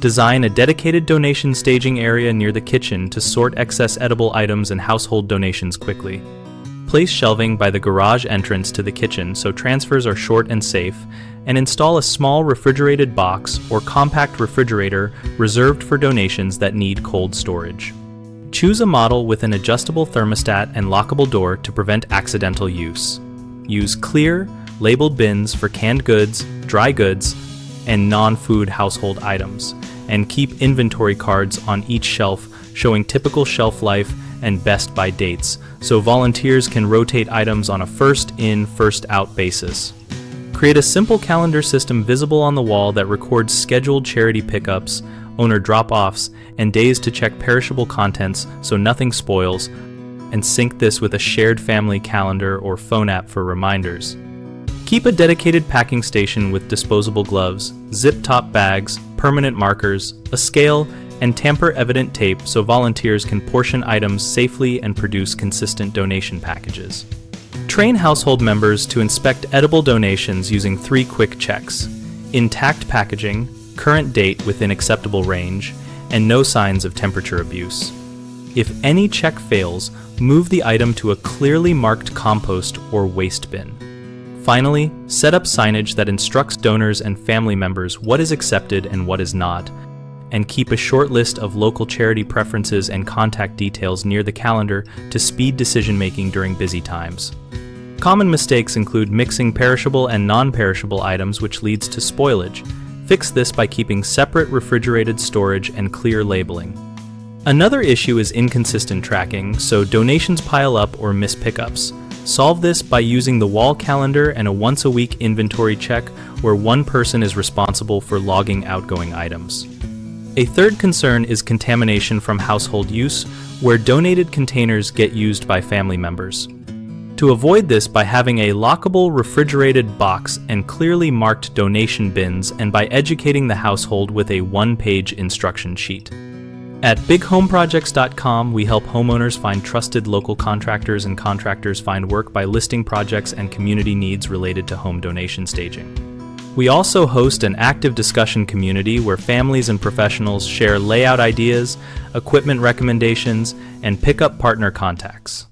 Design a dedicated donation staging area near the kitchen to sort excess edible items and household donations quickly. Place shelving by the garage entrance to the kitchen so transfers are short and safe, and install a small refrigerated box or compact refrigerator reserved for donations that need cold storage. Choose a model with an adjustable thermostat and lockable door to prevent accidental use. Use clear, labeled bins for canned goods, dry goods, and non-food household items, and keep inventory cards on each shelf showing typical shelf life and best by dates, so volunteers can rotate items on a first-in, first-out basis. Create a simple calendar system visible on the wall that records scheduled charity pickups, owner drop-offs, and days to check perishable contents so nothing spoils, and sync this with a shared family calendar or phone app for reminders. Keep a dedicated packing station with disposable gloves, zip-top bags, permanent markers, a scale, and tamper-evident tape so volunteers can portion items safely and produce consistent donation packages. Train household members to inspect edible donations using 3 quick checks: intact packaging, current date within acceptable range, and no signs of temperature abuse. If any check fails, move the item to a clearly marked compost or waste bin. Finally, set up signage that instructs donors and family members what is accepted and what is not, and keep a short list of local charity preferences and contact details near the calendar to speed decision-making during busy times. Common mistakes include mixing perishable and non-perishable items, which leads to spoilage. Fix this by keeping separate refrigerated storage and clear labeling. Another issue is inconsistent tracking, so donations pile up or miss pickups. Solve this by using the wall calendar and a once-a-week inventory check where one person is responsible for logging outgoing items. A third concern is contamination from household use, where donated containers get used by family members. To avoid this by having a lockable refrigerated box and clearly marked donation bins, and by educating the household with a one-page instruction sheet. At bighomeprojects.com, we help homeowners find trusted local contractors and contractors find work by listing projects and community needs related to home donation staging. We also host an active discussion community where families and professionals share layout ideas, equipment recommendations, and pickup partner contacts.